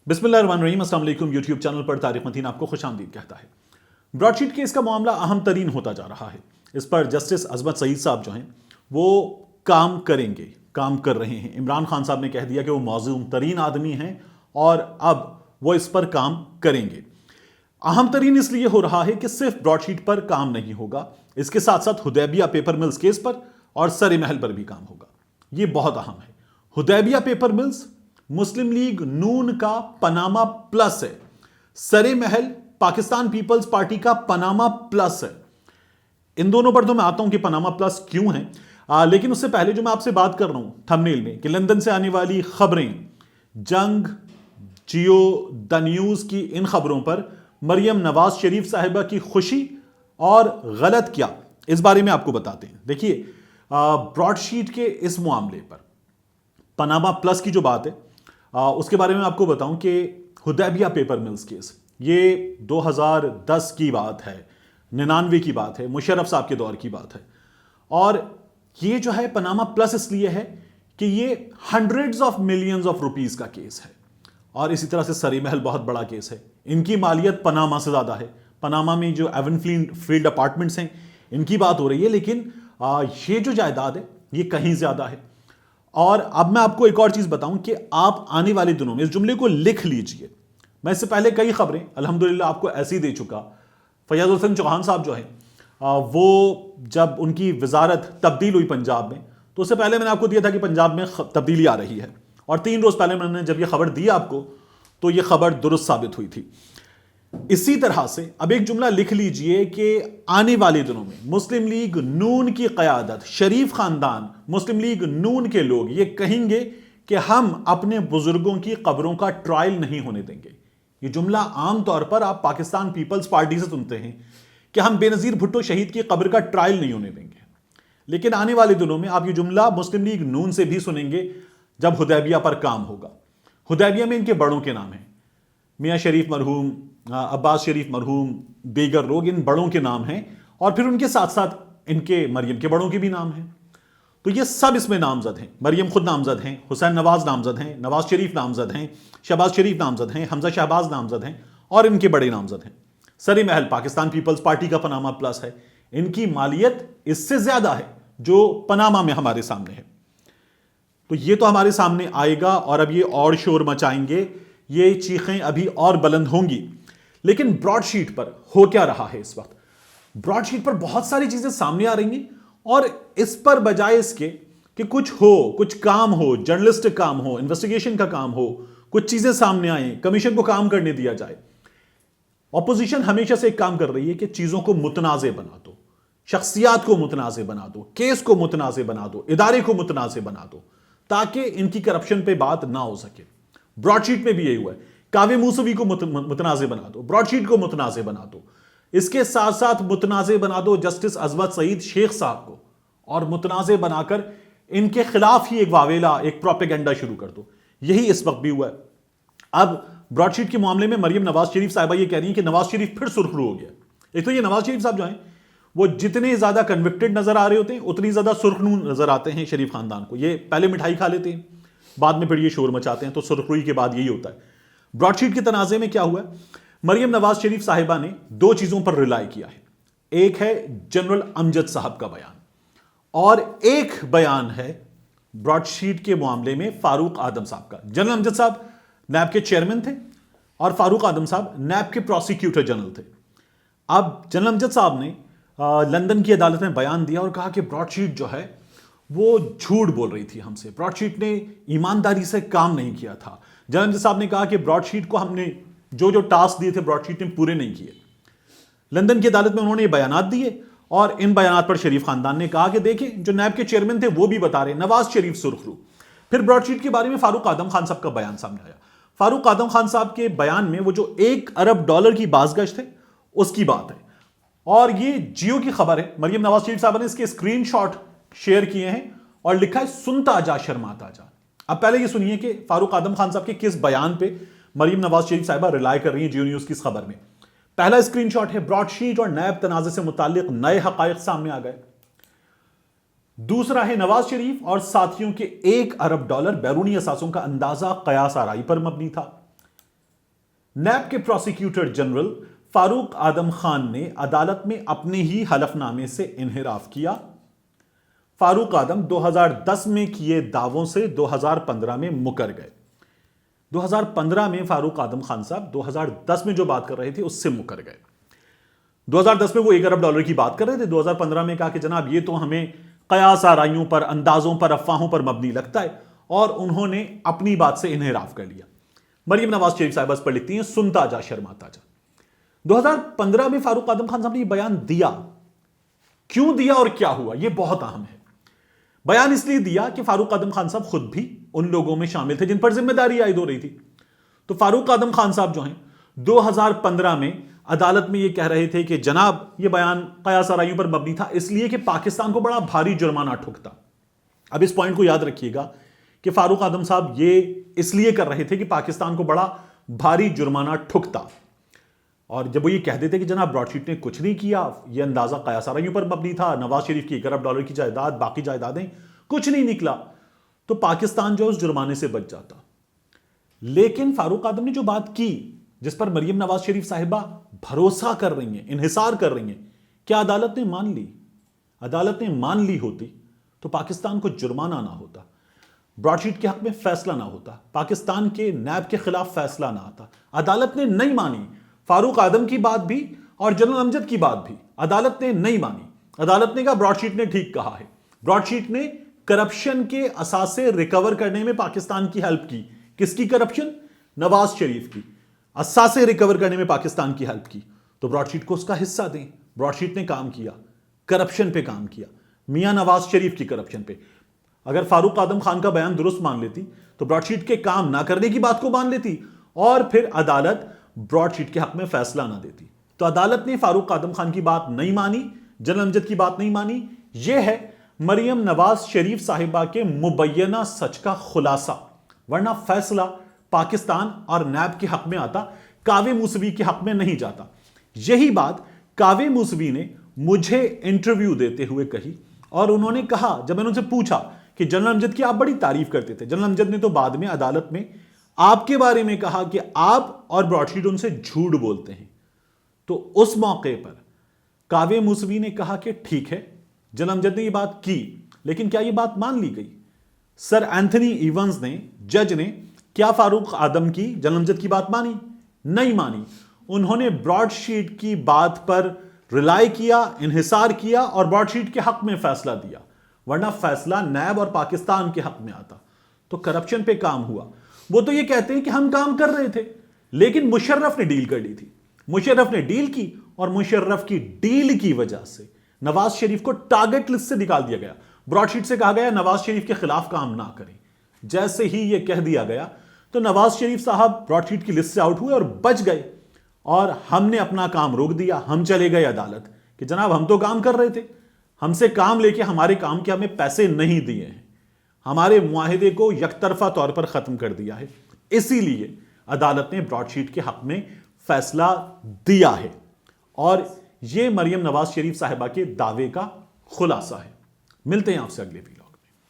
بسم اللہ الرحمن الرحیم، السلام علیکم۔ یوٹیوب چینل پر طارق متین آپ کو خوش آمدید کہتا ہے۔ براڈ شیٹ کیس کا معاملہ اہم ترین ہوتا جا رہا ہے۔ اس پر جسٹس عصمت سعید صاحب جو ہیں وہ کام کریں گے، کام کر رہے ہیں۔ عمران خان صاحب نے کہہ دیا کہ وہ معصوم ترین آدمی ہیں اور اب وہ اس پر کام کریں گے۔ اہم ترین اس لیے ہو رہا ہے کہ صرف براڈ شیٹ پر کام نہیں ہوگا، اس کے ساتھ ساتھ حدیبیہ پیپر ملز کیس پر اور سر محل پر بھی کام ہوگا۔ یہ بہت اہم ہے۔ حدیبیہ پیپر ملز مسلم لیگ نون کا پاناما پلس ہے، سر محل پاکستان پیپلز پارٹی کا پاناما پلس ہے۔ ان دونوں پر تو میں آتا ہوں کہ پاناما پلس کیوں ہیں، لیکن اس سے پہلے جو میں آپ سے بات کر رہا ہوں تھمبنیل میں کہ لندن سے آنے والی خبریں، جنگ، جیو، دا نیوز کی ان خبروں پر مریم نواز شریف صاحبہ کی خوشی اور غلط کیا، اس بارے میں آپ کو بتاتے ہیں۔ دیکھیے، براڈ شیٹ کے اس معاملے پر پاناما پلس کی جو بات ہے اس کے بارے میں آپ کو بتاؤں کہ حدیبیہ پیپر ملز کیس یہ 2010 کی بات ہے، 99 کی بات ہے، مشرف صاحب کے دور کی بات ہے، اور یہ جو ہے پاناما پلس اس لیے ہے کہ یہ hundreds of millions of rupees کا کیس ہے، اور اسی طرح سے سری محل بہت بڑا کیس ہے۔ ان کی مالیت پاناما سے زیادہ ہے۔ پاناما میں جو ایون فیلڈ اپارٹمنٹس ہیں ان کی بات ہو رہی ہے، لیکن یہ جو جائیداد ہے یہ کہیں زیادہ ہے۔ اور اب میں آپ کو ایک اور چیز بتاؤں کہ آپ آنے والے دنوں میں اس جملے کو لکھ لیجئے۔ میں اس سے پہلے کئی خبریں الحمدللہ آپ کو ایسی دے چکا۔ فیاض حسین چوہان صاحب جو ہیں وہ جب ان کی وزارت تبدیل ہوئی پنجاب میں، تو اس سے پہلے میں نے آپ کو دیا تھا کہ پنجاب میں تبدیلی آ رہی ہے، اور 3 روز پہلے میں نے جب یہ خبر دی آپ کو تو یہ خبر درست ثابت ہوئی تھی۔ اسی طرح سے اب ایک جملہ لکھ لیجئے کہ آنے والے دنوں میں مسلم لیگ نون کی قیادت، شریف خاندان، مسلم لیگ نون کے لوگ یہ کہیں گے کہ ہم اپنے بزرگوں کی قبروں کا ٹرائل نہیں ہونے دیں گے۔ یہ جملہ عام طور پر آپ پاکستان پیپلز پارٹی سے سنتے ہیں کہ ہم بے نظیر بھٹو شہید کی قبر کا ٹرائل نہیں ہونے دیں گے، لیکن آنے والے دنوں میں آپ یہ جملہ مسلم لیگ نون سے بھی سنیں گے جب حدیبیہ پر کام ہوگا۔ حدیبیہ میں ان کے بڑوں کے نام ہیں، میاں شریف مرحوم، عباس شریف مرحوم، دیگر لوگ، ان بڑوں کے نام ہیں، اور پھر ان کے ساتھ ساتھ ان کے مریم کے بڑوں کے بھی نام ہیں۔ تو یہ سب اس میں نامزد ہیں۔ مریم خود نامزد ہیں، حسین نواز نامزد ہیں، نواز شریف نامزد ہیں، شہباز شریف نامزد ہیں، حمزہ شہباز نامزد ہیں، اور ان کے بڑے نامزد ہیں۔ سر محل پاکستان پیپلز پارٹی کا پاناما پلس ہے، ان کی مالیت اس سے زیادہ ہے جو پاناما میں ہمارے سامنے ہے۔ تو یہ تو ہمارے سامنے آئے گا، اور اب یہ اور شور مچائیں گے، یہ چیخیں ابھی اور بلند ہوں گی۔ لیکن براڈ شیٹ پر ہو کیا رہا ہے اس وقت؟ براڈ شیٹ پر بہت ساری چیزیں سامنے آ رہی ہیں، اور اس پر بجائے اس کے کہ کچھ ہو، کچھ کام ہو، جرنلسٹ کام ہو، انویسٹیگیشن کا کام ہو، کچھ چیزیں سامنے آئیں، کمیشن کو کام کرنے دیا جائے، اپوزیشن ہمیشہ سے ایک کام کر رہی ہے کہ چیزوں کو متنازع بنا دو، شخصیات کو متنازع بنا دو، کیس کو متنازع بنا دو، ادارے کو متنازع بنا دو، تاکہ ان کی کرپشن پہ بات نہ ہو سکے۔ براڈ شیٹ میں بھی یہی ہوا ہے، کاوے موسوی کو متنازع بنا دو، براڈ شیٹ کو متنازع بنا دو، اس کے ساتھ ساتھ متنازع بنا دو جسٹس عصمت سعید شیخ صاحب کو، اور متنازع بنا کر ان کے خلاف ہی ایک واویلا، ایک پروپیگنڈا شروع کر دو۔ یہی اس وقت بھی ہوا ہے۔ اب براڈ شیٹ کے معاملے میں مریم نواز شریف صاحبہ یہ کہہ رہی ہیں کہ نواز شریف پھر سرخرو ہو گیا۔ ایک تو یہ نواز شریف صاحب جو ہیں وہ جتنے زیادہ کنوکٹڈ نظر آ رہے ہوتے ہیں اتنی زیادہ سرخرو نظر آتے ہیں شریف خاندان کو۔ یہ پہلے مٹھائی کھا لیتے ہیں، بعد میں پھر یہ شور مچاتے ہیں، تو سرخروئی کے بعد یہی ہوتا ہے۔ براڈ شیٹ کے تنازع میں کیا ہوا ہے؟ مریم نواز شریف صاحبہ نے 2 چیزوں پر ریلائی کیا ہے۔ ایک ہے جنرل امجد صاحب کا بیان، اور ایک بیان ہے براڈ شیٹ کے معاملے میں فاروق اعظم صاحب کا۔ جنرل امجد صاحب نیب کے چیئرمین تھے، اور فاروق اعظم صاحب نیب کے پروسیکیوٹر جنرل تھے۔ اب جنرل امجد صاحب نے لندن کی عدالت میں بیان دیا اور کہا کہ براڈ شیٹ جو ہے وہ جھوٹ بول رہی تھی ہم سے، براڈ شیٹ نے ایمانداری سے کام نہیں کیا تھا۔ جنرل امجد صاحب نے کہا کہ براڈ شیٹ کو ہم نے جو ٹاسک دیے تھے براڈ شیٹ نے پورے نہیں کیے۔ لندن کی عدالت میں انہوں نے یہ بیانات دیے، اور ان بیانات پر شریف خاندان نے کہا کہ دیکھیں جو نیب کے چیئرمین تھے وہ بھی بتا رہے، نواز شریف سرخرو۔ پھر براڈ شیٹ کے بارے میں فاروق اعظم خان صاحب کا بیان سامنے آیا۔ فاروق اعظم خان صاحب کے بیان میں وہ جو $1 ارب کی بازگشت ہے اس کی بات ہے، اور یہ جیو کی خبر ہے۔ مریم نواز شریف صاحب نے اس کے اسکرین شاٹ شیئر کیے ہیں اور لکھا ہے سنتا جا شرماتا جا۔ اب پہلے یہ سنیے کہ فاروق اعظم خان صاحب کے کس بیان پہ مریم نواز شریف صاحبہ ریلائی کر رہی ہیں جیو نیوز کی اس خبر میں۔ پہلا اسکرین شاٹ ہے، براڈ شیٹ اور نیب تنازع سے متعلق نئے حقائق سامنے آ گئے۔ دوسرا ہے نواز شریف اور ساتھیوں کے $1 ارب بیرونی اثاثوں کا اندازہ قیاس آرائی پر مبنی تھا۔ نیب کے پروسیکیوٹر جنرل فاروق اعظم خان نے عدالت میں اپنے ہی حلف نامے سے انحراف کیا۔ فاروق اعظم 2010 میں کیے دعووں سے 2015 میں مکر گئے۔ 2015 میں فاروق اعظم خان صاحب 2010 میں جو بات کر رہے تھے اس سے مکر گئے۔ 2010 میں وہ $1 ارب کی بات کر رہے تھے، 2015 میں کہا کہ جناب یہ تو ہمیں قیاس آرائیوں پر، اندازوں پر، افواہوں پر مبنی لگتا ہے، اور انہوں نے اپنی بات سے انحراف کر لیا۔ مریم نواز شریف صاحبہ اس پر لکھتی ہیں، سنتا جا شرماتا جا۔ 2015 میں فاروق اعظم خان صاحب نے یہ بیان دیا، کیوں دیا اور کیا ہوا، یہ بہت اہم ہے۔ بیان اس لیے دیا کہ فاروق اعظم خان صاحب خود بھی ان لوگوں میں شامل تھے جن پر ذمہ داری عائد ہو رہی تھی۔ تو فاروق اعظم خان صاحب جو ہیں 2015 میں عدالت میں یہ کہہ رہے تھے کہ جناب یہ بیان قیاس آرائیوں پر مبنی تھا اس لیے کہ پاکستان کو بڑا بھاری جرمانہ ٹھکتا۔ اب اس پوائنٹ کو یاد رکھیے گا کہ فاروق اعظم صاحب یہ اس لیے کر رہے تھے کہ پاکستان کو بڑا بھاری جرمانہ ٹھکتا، اور جب وہ یہ کہہ دیتے کہ جناب براڈ شیٹ نے کچھ نہیں کیا، یہ اندازہ قیاس آرائیوں پر مبنی تھا، نواز شریف کی $1 ارب کی جائیداد، باقی جائیدادیں، کچھ نہیں نکلا، تو پاکستان جو اس جرمانے سے بچ جاتا۔ لیکن فاروق اعظم نے جو بات کی، جس پر مریم نواز شریف صاحبہ بھروسہ کر رہی ہیں، انحصار کر رہی ہیں، کیا عدالت نے مان لی؟ عدالت نے مان لی ہوتی تو پاکستان کو جرمانہ نہ ہوتا، براڈ شیٹ کے حق میں فیصلہ نہ ہوتا، پاکستان کے نیب کے خلاف فیصلہ نہ آتا۔ عدالت نے نہیں مانی، فاروق اعظم کی بات بھی اور جنرل امجد کی بات بھی عدالت نے نہیں مانی۔ عدالت نے کہا براڈ شیٹ نے ٹھیک کہا ہے، براڈ شیٹ نے کرپشن کے اثاثے ریکور کرنے میں پاکستان کی ہیلپ کی۔ کس کی کرپشن؟ نواز شریف کی۔ اثاثے ریکور کرنے میں پاکستان کی ہیلپ کی، تو براڈ شیٹ کو اس کا حصہ دیں۔ براڈ شیٹ نے کام کیا، کرپشن پہ کام کیا، میاں نواز شریف کی کرپشن پہ۔ اگر فاروق اعظم خان کا بیان درست مان لیتی تو براڈ شیٹ کے کام نہ کرنے کی بات کو مان لیتی، اور پھر عدالت براڈ شیٹ کے حق میں فیصلہ نہ دیتی۔ تو عدالت نے فاروق اعظم خان کی بات نہیں مانی، جنرل امجد کی بات نہیں مانی۔ یہ ہے مریم نواز شریف صاحبہ کے مبینہ سچ کا خلاصہ، ورنہ فیصلہ پاکستان اور نیب کے حق میں آتا، کاوے موسوی کے حق میں نہیں جاتا۔ یہی بات کاوے موسوی نے مجھے انٹرویو دیتے ہوئے کہی، اور انہوں نے کہا، جب میں نے ان سے پوچھا کہ جنرل امجد کی آپ بڑی تعریف کرتے تھے، جنرل امجد نے تو بعد میں عدالت میں آپ کے بارے میں کہا کہ آپ اور براڈ شیٹ ان سے جھوٹ بولتے ہیں، تو اس موقع پر کاوے موسوی نے کہا کہ ٹھیک ہے، جنرل امجد نے یہ بات کی، لیکن کیا یہ بات مان لی گئی؟ سر اینتھنی ایونز نے، جج نے، کیا فاروق اعظم کی، جنرل امجد کی بات مانی؟ نہیں مانی۔ انہوں نے براڈ شیٹ کی بات پر ریلائی کیا، انحصار کیا، اور براڈ شیٹ کے حق میں فیصلہ دیا، ورنہ فیصلہ نیب اور پاکستان کے حق میں آتا۔ تو کرپشن پہ کام ہوا۔ وہ تو یہ کہتے ہیں کہ ہم کام کر رہے تھے، لیکن مشرف نے ڈیل کر لی تھی، مشرف نے ڈیل کی، اور مشرف کی ڈیل کی وجہ سے نواز شریف کو ٹارگٹ لسٹ سے نکال دیا گیا۔ براڈ شیٹ سے کہا گیا نواز شریف کے خلاف کام نہ کریں۔ جیسے ہی یہ کہہ دیا گیا تو نواز شریف صاحب براڈ شیٹ کی لسٹ سے آؤٹ ہوئے اور بچ گئے، اور ہم نے اپنا کام روک دیا۔ ہم چلے گئے عدالت کہ جناب ہم تو کام کر رہے تھے، ہم سے کام لے کے ہمارے کام کے ہمیں پیسے نہیں دیے ہیں، ہمارے معاہدے کو یک طرفہ طور پر ختم کر دیا ہے۔ اسی لیے عدالت نے براڈ شیٹ کے حق میں فیصلہ دیا ہے، اور یہ مریم نواز شریف صاحبہ کے دعوے کا خلاصہ ہے۔ ملتے ہیں آپ سے اگلے ویڈیو۔